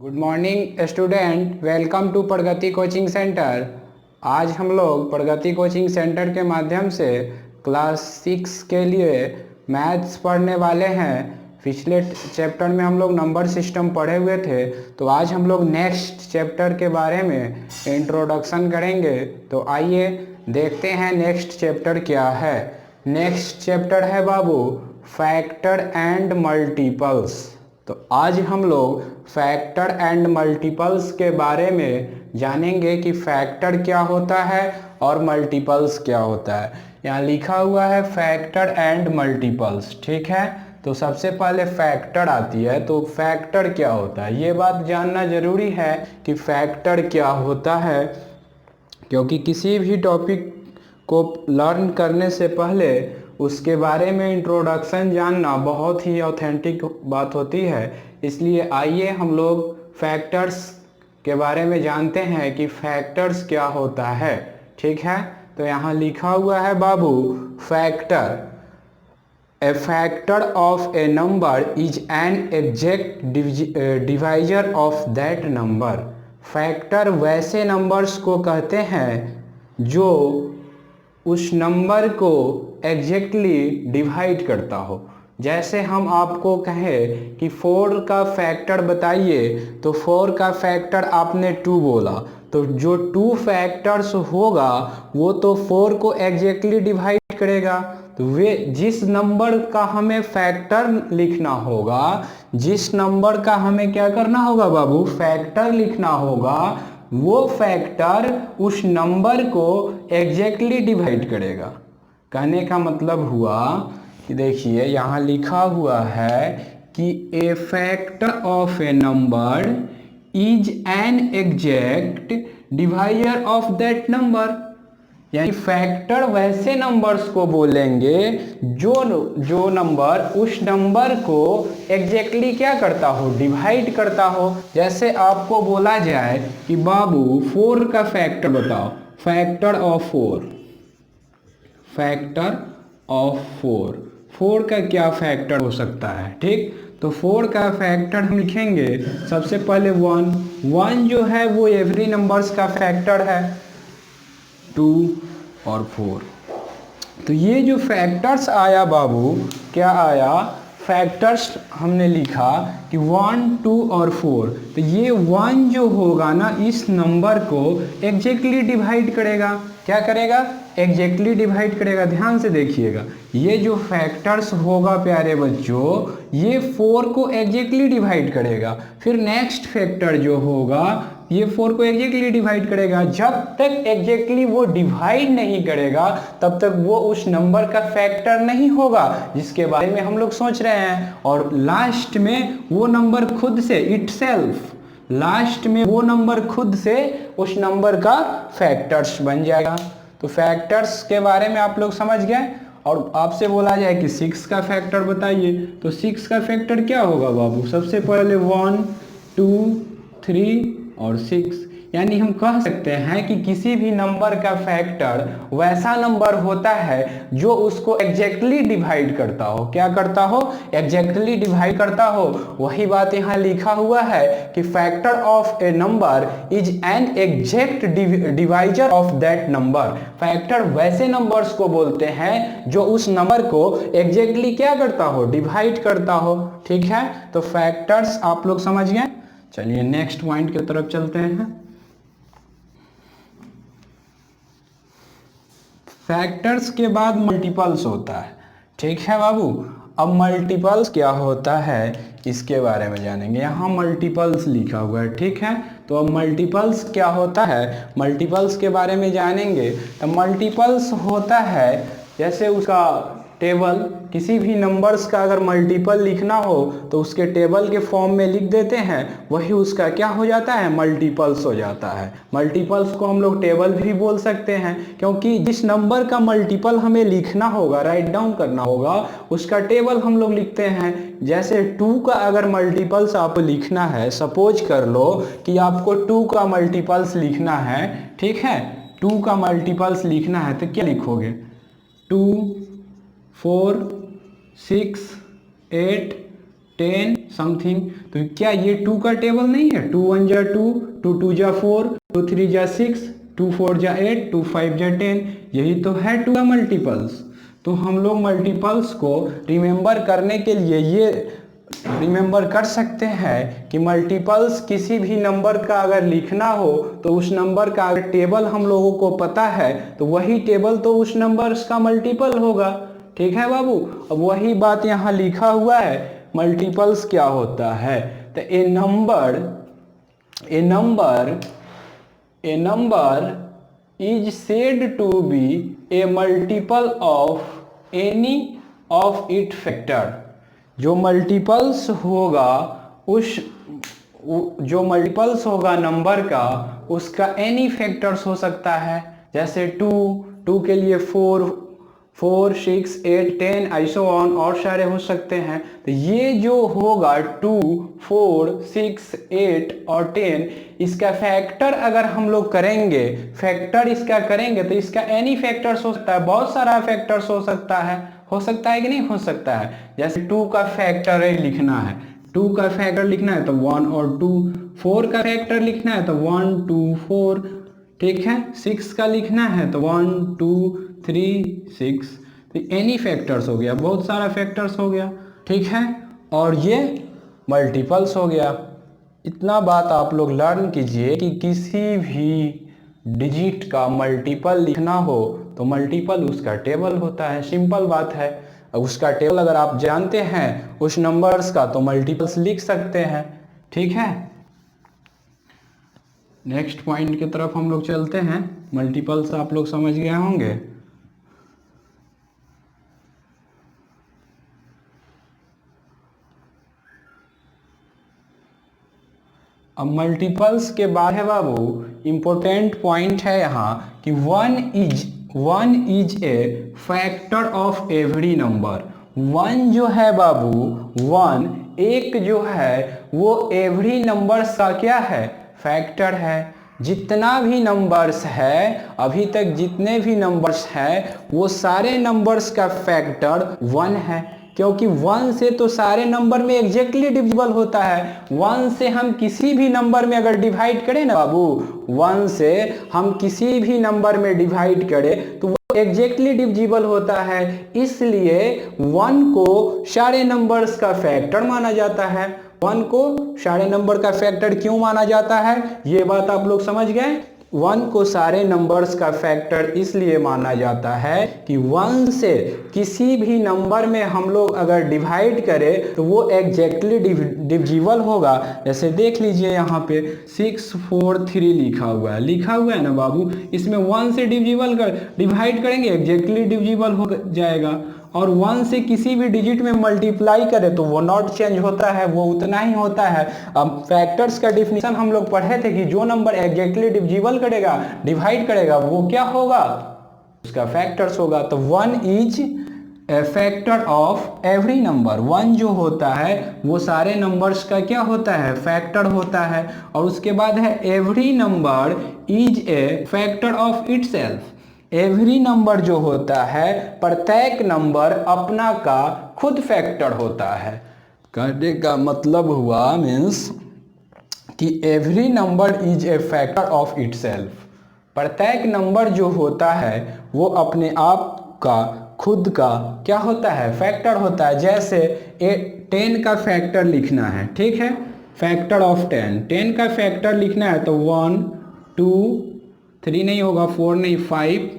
Good morning student, welcome to Pragati coaching centre. आज हम लोग प्रगति कोचिंग सेंटर के माध्यम से क्लास 6 के लिए मैथ्स पढ़ने वाले हैं। पिछले चैप्टर में हम लोग नंबर सिस्टम पढ़े हुए थे, तो आज हम लोग नेक्स्ट चैप्टर के बारे में इंट्रोडक्शन करेंगे। तो आइए देखते हैं नेक्स्ट चैप्टर क्या है। नेक्स्ट चैप्टर है बाबू फैक्टर एंड मल्टीपल्स। तो आज हम लोग फैक्टर एंड मल्टीपल्स के बारे में जानेंगे कि फैक्टर क्या होता है और मल्टीपल्स क्या होता है। यहाँ लिखा हुआ है फैक्टर एंड मल्टीपल्स, ठीक है। तो सबसे पहले फैक्टर आती है, तो फैक्टर क्या होता है ये बात जानना ज़रूरी है कि फैक्टर क्या होता है, क्योंकि किसी भी टॉपिक को लर्न करने से पहले उसके बारे में इंट्रोडक्शन जानना बहुत ही ऑथेंटिक बात होती है। इसलिए आइए हम लोग फैक्टर्स के बारे में जानते हैं कि फैक्टर्स क्या होता है, ठीक है। तो यहाँ लिखा हुआ है बाबू factor, a factor of a number is an exact divisor of that number. Factor वैसे नंबर्स को कहते हैं जो उस नंबर को एग्जैक्टली डिवाइड करता हो। जैसे हम आपको कहें कि 4 का फैक्टर बताइए, तो 4 का फैक्टर आपने 2 बोला, तो जो 2 फैक्टर्स होगा वो तो 4 को एग्जैक्टली डिवाइड करेगा। तो वे जिस नंबर का हमें फैक्टर लिखना होगा, जिस नंबर का हमें क्या करना होगा बाबू, फैक्टर लिखना होगा, वो फैक्टर उस नंबर को एग्जैक्टली डिवाइड करेगा। कहने का मतलब हुआ कि देखिए यहाँ लिखा हुआ है कि a factor of a number is an exact divisor of that number. यानी फैक्टर वैसे नंबर्स को बोलेंगे जो नंबर उस नंबर को एग्जैक्टली क्या करता हो, डिवाइड करता हो। जैसे आपको बोला जाए कि बाबू 4 का फैक्टर बताओ, फैक्टर ऑफ 4, फैक्टर ऑफ 4 का क्या फैक्टर हो सकता है, ठीक। तो 4 का फैक्टर हम लिखेंगे सबसे पहले 1 जो है वो एवरी नंबर्स का फैक्टर है, 2 और 4। तो ये जो फैक्टर्स आया बाबू, क्या आया, फैक्टर्स हमने लिखा कि 1, 2 और 4। तो ये 1 जो होगा ना, इस नंबर को एग्जैक्टली डिवाइड करेगा। क्या करेगा, एग्जैक्टली डिवाइड करेगा। ध्यान से देखिएगा, ये जो फैक्टर्स होगा प्यारे बच्चों, ये 4 को एग्जैक्टली डिवाइड करेगा। फिर नेक्स्ट फैक्टर जो होगा ये 4 को एग्जैक्टली डिवाइड करेगा। जब तक एग्जैक्टली वो डिवाइड नहीं करेगा तब तक वो उस नंबर का फैक्टर नहीं होगा जिसके बारे में हम लोग सोच रहे हैं। और लास्ट में वो नंबर खुद से इटसेल्फ, लास्ट में वो नंबर खुद से उस नंबर का फैक्टर्स बन जाएगा। तो फैक्टर्स के बारे में आप लोग समझ गए। और आपसे बोला जाए कि 6 का फैक्टर बताइए, तो 6 का फैक्टर क्या होगा बाबू, सबसे पहले 1, 2, 3 और 6। यानी हम कह सकते हैं कि किसी भी नंबर का फैक्टर वैसा नंबर होता है जो उसको एग्जैक्टली डिवाइड करता हो। क्या करता हो, एग्जैक्टली डिवाइड करता हो। वही बात यहाँ लिखा हुआ है कि factor of a number is an exact divisor of that number. Factor वैसे नंबर्स को बोलते हैं जो उस नंबर को एग्जैक्टली क्या करता हो, डिवाइड करता हो, ठीक है। तो फैक्टर्स आप लोग समझ गए। चलिए नेक्स्ट पॉइंट की तरफ चलते हैं। फैक्टर्स के बाद मल्टीपल्स होता है, ठीक है बाबू। अब मल्टीपल्स क्या होता है इसके बारे में जानेंगे। यहाँ मल्टीपल्स लिखा हुआ है, ठीक है। तो अब मल्टीपल्स क्या होता है, मल्टीपल्स के बारे में जानेंगे। तो मल्टीपल्स होता है जैसे उसका टेबल, किसी भी नंबर्स का अगर मल्टीपल लिखना हो तो उसके टेबल के फॉर्म में लिख देते हैं, वही उसका क्या हो जाता है, मल्टीपल्स हो जाता है। मल्टीपल्स को हम लोग टेबल भी बोल सकते हैं, क्योंकि जिस नंबर का मल्टीपल हमें लिखना होगा, राइट डाउन करना होगा, उसका टेबल हम लोग लिखते हैं। जैसे 2 का अगर मल्टीपल्स आपको लिखना है, सपोज कर लो कि आपको 2 का मल्टीपल्स लिखना है, ठीक है। 2 का मल्टीपल्स लिखना है तो क्या लिखोगे, 2, 4, 6, 8, 10 समथिंग। तो क्या ये 2 का टेबल नहीं है? 2 1 जा 2, 2 2 जा 4, 2 3 जा 6, 2 4 जा 8, 2 5 जा 10, यही तो है 2 का मल्टीपल्स। तो हम लोग मल्टीपल्स को रिमेंबर करने के लिए ये रिमेंबर कर सकते हैं कि मल्टीपल्स किसी भी नंबर का अगर लिखना हो तो उस नंबर का अगर टेबल हम लोगों को पता है तो वही टेबल तो उस नंबर का मल्टीपल होगा। ठीक है बाबू, अब वही बात यहाँ लिखा हुआ है, मल्टीपल्स क्या होता है। तो a number is said to be a multiple of any of it factor. जो मल्टीपल्स होगा नंबर का, उसका एनी फैक्टर्स हो सकता है। जैसे 2 के लिए 4 6 8 10 ऐसो ऑन और सारे हो सकते हैं। तो ये जो होगा 2 4 6 8 और 10, इसका फैक्टर अगर हम लोग करेंगे, तो इसका एनी फैक्टर्स हो सकता है, बहुत सारा फैक्टर्स हो सकता है कि नहीं हो सकता है। जैसे 2 का फैक्टर लिखना है, 2 का फैक्टर लिखना है तो 1 और 2, 4 का फैक्टर लिखना है तो 1 2 4, ठीक है। 6 का लिखना है तो 1 2 3 6, तो एनी फैक्टर्स हो गया, बहुत सारा फैक्टर्स हो गया, ठीक है। और ये मल्टीपल्स हो गया। इतना बात आप लोग लर्न कीजिए कि किसी भी डिजिट का मल्टीपल लिखना हो तो मल्टीपल उसका टेबल होता है, सिंपल बात है। उसका टेबल अगर आप जानते हैं उस नंबर्स का तो मल्टीपल्स लिख सकते हैं, ठीक है। नेक्स्ट पॉइंट की तरफ हम लोग चलते हैं। मल्टीपल्स आप लोग समझ गए होंगे। अब मल्टीपल्स के बाद है बाबू, इंपॉर्टेंट पॉइंट है यहाँ कि one is a factor of every number. One जो है बाबू, वन एक जो है वो एवरी नंबर्स का क्या है? फैक्टर है। जितना भी नंबर्स है, अभी तक जितने भी नंबर्स हैं वो सारे नंबर्स का फैक्टर 1 है, क्योंकि 1 से तो सारे नंबर में एग्जैक्टली डिविजिबल होता है। 1 से हम किसी भी नंबर में अगर डिवाइड करें ना बाबू, 1 से हम किसी भी नंबर में डिवाइड करें तो वो एग्जैक्टली डिविजिबल होता है। इसलिए 1 को सारे नंबर्स का फैक्टर माना जाता है। 1 को सारे नंबर का फैक्टर क्यों माना जाता है, ये बात आप लोग समझ गए। 1 को सारे नंबर्स का फैक्टर इसलिए माना जाता है कि 1 से किसी भी नंबर में हम लोग अगर डिवाइड करें तो वो एग्जैक्टली डिविजिबल होगा। जैसे देख लीजिए यहाँ पे 643 लिखा हुआ है ना बाबू, इसमें 1 से डिवाइड करेंगे एग्जैक्टली डिविजिबल हो जाएगा। और 1 से किसी भी डिजिट में मल्टीप्लाई करें तो वो नॉट चेंज होता है, वो उतना ही होता है। अब फैक्टर्स का डिफिनीशन हम लोग पढ़े थे कि जो नंबर एग्जैक्टली डिविजिबल करेगा, डिवाइड करेगा, वो क्या होगा? उसका फैक्टर्स होगा। तो 1 is a factor of every number. 1 जो होता है वो सारे नंबर्स का क्या होता है? फैक्टर होता है। और उसके बाद है every number is a factor of itself. Every number जो होता है, प्रत्येक नंबर अपना का खुद फैक्टर होता है। कहने का मतलब हुआ मीन्स कि every number is a factor of itself. प्रत्येक नंबर जो होता है वो अपने आप का खुद का क्या होता है? फैक्टर होता है। जैसे 10 का फैक्टर लिखना है, ठीक है, फैक्टर ऑफ 10 का फैक्टर लिखना है तो 1 2 3 नहीं होगा, 4 नहीं 5,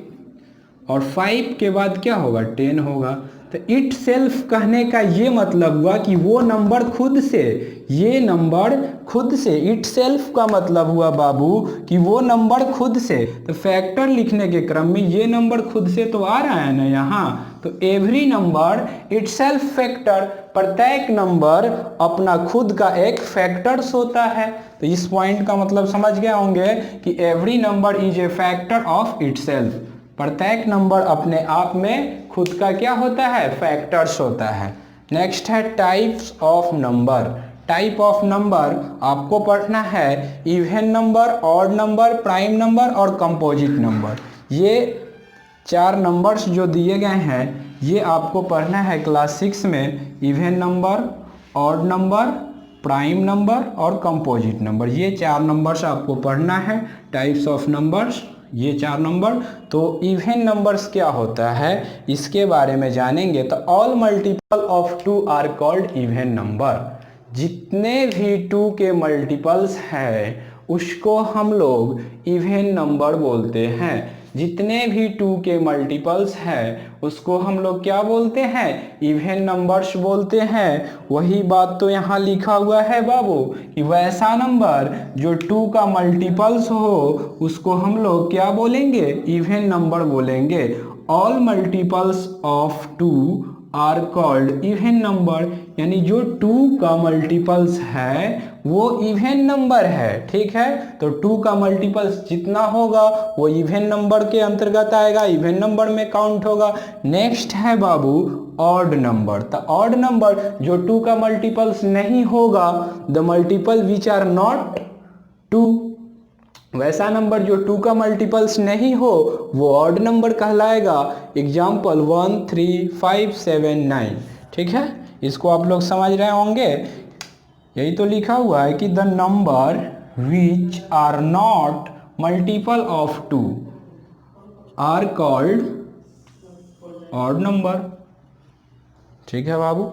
और 5 के बाद क्या होगा? 10 होगा। तो इट सेल्फ कहने का ये मतलब हुआ कि वो नंबर खुद से, ये नंबर खुद से, इट सेल्फ का मतलब हुआ बाबू कि वो नंबर खुद से। तो फैक्टर लिखने के क्रम में ये नंबर खुद से तो आ रहा है ना यहाँ, तो every number it self factor, प्रत्येक नंबर अपना खुद का एक फैक्टर्स होता है। तो इस पॉइंट का मतलब समझ गए होंगे कि every number is a factor of it self. प्रत्येक नंबर अपने आप में खुद का क्या होता है? फैक्टर्स होता है। नेक्स्ट है types of number. Type of number आपको पढ़ना है even number, odd number, prime number और कंपोजिट नंबर। ये 4 नंबर्स जो दिए गए हैं ये आपको पढ़ना है क्लास 6 में। Even number, odd number, prime number और कंपोजिट नंबर, ये 4 नंबर्स आपको पढ़ना है। टाइप्स ऑफ नंबर्स, ये 4 नंबर। तो इवन नंबर्स क्या होता है इसके बारे में जानेंगे। तो all multiple of 2 are called even number. जितने भी 2 के मल्टीपल्स हैं उसको हम लोग इवन नंबर बोलते हैं। जितने भी 2 के मल्टीपल्स हैं उसको हम लोग क्या बोलते हैं, इवन नंबर्स बोलते हैं। वही बात तो यहाँ लिखा हुआ है बाबू कि वैसा नंबर जो 2 का मल्टीपल्स हो उसको हम लोग क्या बोलेंगे, इवन नंबर बोलेंगे। All multiples of 2 are called even number, यानी जो 2 का मल्टीपल्स है वो इवन नंबर है। ठीक है, तो 2 का मल्टीपल्स जितना होगा वो इवन नंबर के अंतर्गत आएगा, इवन नंबर में काउंट होगा। नेक्स्ट है बाबू ऑड नंबर। तो ऑड नंबर जो 2 का मल्टीपल्स नहीं होगा, the multiple which are not 2, वैसा नंबर जो 2 का मल्टीपल्स नहीं हो वो ऑड नंबर कहलाएगा। एग्जाम्पल 1 3 5 7 9। ठीक है, इसको आप लोग समझ रहे होंगे। यही तो लिखा हुआ है कि the number which are not multiple of 2 are called odd number. ठीक है बाबू।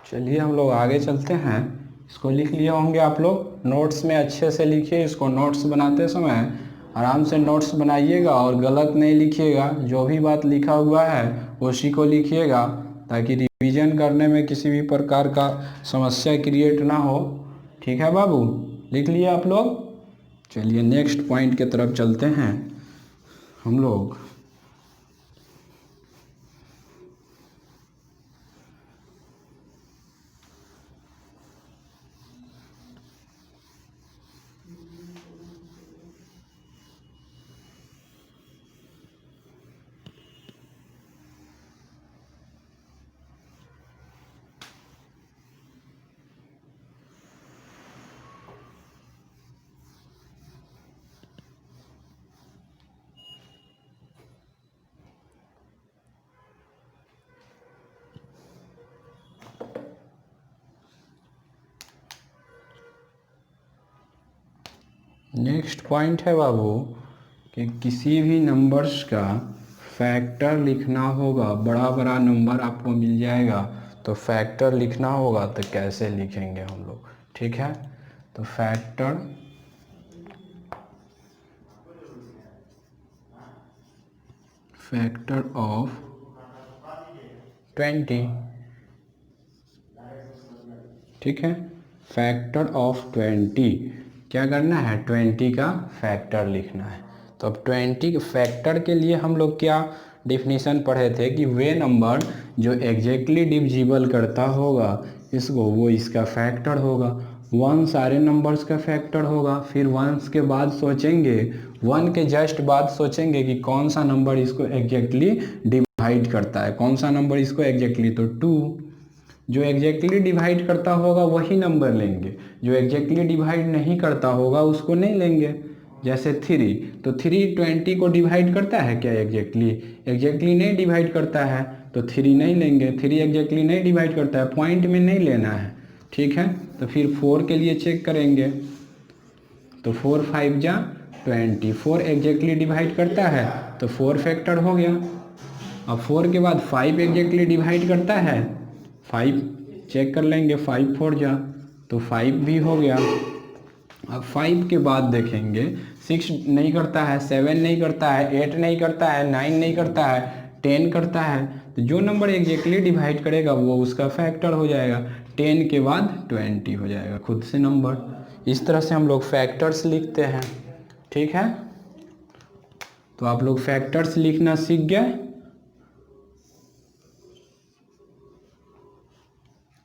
चलिए हम लोग आगे चलते हैं। इसको लिख लिए होंगे आप लोग, नोट्स में अच्छे से लिखिए। इसको नोट्स बनाते समय आराम से नोट्स बनाइएगा और गलत नहीं लिखिएगा। जो भी बात लिखा हुआ है उसी को लिखिएगा ताकि रिवीजन करने में किसी भी प्रकार का समस्या क्रिएट ना हो। ठीक है बाबू, लिख लिए आप लोग। चलिए नेक्स्ट पॉइंट की तरफ चलते हैं हम लोग। नेक्स्ट पॉइंट है बाबू कि किसी भी नंबर्स का फैक्टर लिखना होगा। बड़ा बड़ा नंबर आपको मिल जाएगा तो फैक्टर लिखना होगा, तो कैसे लिखेंगे हम लोग। ठीक है, तो फैक्टर ऑफ 20। ठीक है, फैक्टर ऑफ 20 क्या करना है, 20 का फैक्टर लिखना है। तो अब 20 के फैक्टर के लिए हम लोग क्या डिफिनीशन पढ़े थे कि वे नंबर जो एग्जैक्टली डिविजिबल करता होगा इसको, वो इसका फैक्टर होगा। 1 सारे नंबर्स का फैक्टर होगा। फिर 1 के बाद सोचेंगे, 1 के जस्ट बाद सोचेंगे कि कौन सा नंबर इसको एग्जैक्टली डिवाइड करता है, कौन सा नंबर इसको एग्जैक्टली, तो 2। जो एग्जैक्टली डिवाइड करता होगा वही नंबर लेंगे, जो एग्जैक्टली डिवाइड नहीं करता होगा उसको नहीं लेंगे। जैसे 3, तो 3 20 को डिवाइड करता है क्या, एग्जैक्टली नहीं डिवाइड करता है तो 3 नहीं लेंगे। 3 एग्जैक्टली नहीं डिवाइड करता है, पॉइंट में नहीं लेना है। ठीक है, तो फिर 4 के लिए चेक करेंगे, तो 4 5 जा 20, 4 एग्जैक्टली डिवाइड करता है तो 4 फैक्टर हो गया। अब 4 के बाद 5 एग्जैक्टली डिवाइड करता है, 5 चेक कर लेंगे, 5 4 जा तो 5 भी हो गया। अब 5 के बाद देखेंगे 6 नहीं करता है, 7 नहीं करता है, 8 नहीं करता है, 9 नहीं करता है, 10 करता है। तो जो नंबर एग्जैक्टली डिवाइड करेगा वो उसका फैक्टर हो जाएगा। 10 के बाद 20 हो जाएगा खुद से नंबर। इस तरह से हम लोग फैक्टर्स लिखते हैं। ठीक है, तो आप लोग फैक्टर्स लिखना सीख गए।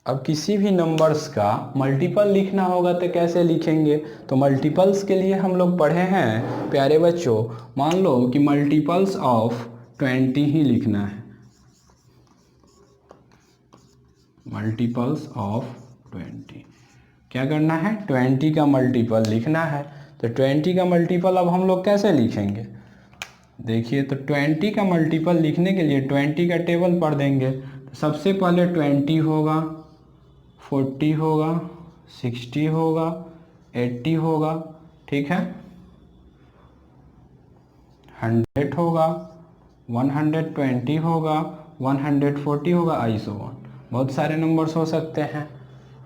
अब किसी भी नंबर्स का मल्टीपल लिखना होगा तो कैसे लिखेंगे, तो मल्टीपल्स के लिए हम लोग पढ़े हैं प्यारे बच्चों। मान लो कि मल्टीपल्स ऑफ 20 ही लिखना है, मल्टीपल्स ऑफ 20 क्या करना है, 20 का मल्टीपल लिखना है। तो 20 का मल्टीपल अब हम लोग कैसे लिखेंगे, देखिए तो 20 का मल्टीपल लिखने के लिए 20 का टेबल पढ़ देंगे। तो सबसे पहले 20 होगा, 40 होगा, 60 होगा, 80 होगा, ठीक है, 100 होगा, 120 होगा, 140 होगा, आइसो वन, बहुत सारे नंबर्स हो सकते हैं,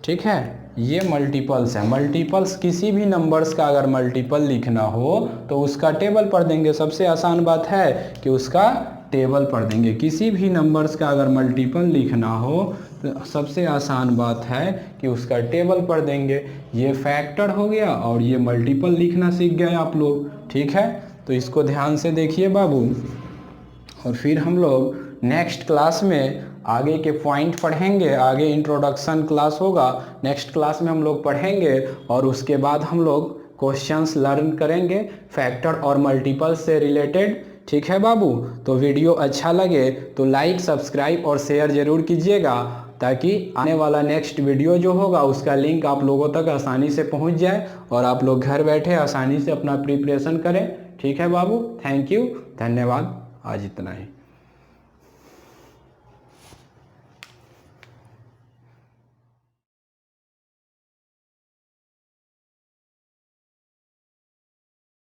ठीक है। ये मल्टीपल्स है। मल्टीपल्स किसी भी नंबर्स का अगर मल्टीपल लिखना हो तो उसका टेबल पढ़ देंगे। सबसे आसान बात है कि उसका टेबल पढ़ देंगे। किसी भी नंबर्स का अगर मल्टीपल लिखना हो तो सबसे आसान बात है कि उसका टेबल पढ़ देंगे। ये फैक्टर हो गया और ये मल्टीपल लिखना सीख गए आप लोग, ठीक है। तो इसको ध्यान से देखिए बाबू, और फिर हम लोग नेक्स्ट क्लास में आगे के पॉइंट पढ़ेंगे। आगे इंट्रोडक्शन क्लास होगा, नेक्स्ट क्लास में हम लोग पढ़ेंगे और उसके बाद हम लोग क्वेश्चंस लर्न करेंगे फैक्टर और मल्टीपल से रिलेटेड, ठीक है बाबू। तो वीडियो अच्छा लगे तो लाइक, सब्सक्राइब और शेयर ज़रूर कीजिएगा, ताकि आने वाला नेक्स्ट वीडियो जो होगा उसका लिंक आप लोगों तक आसानी से पहुंच जाए और आप लोग घर बैठे आसानी से अपना प्रिपरेशन करें, ठीक है बाबू। थैंक यू, धन्यवाद, आज इतना ही।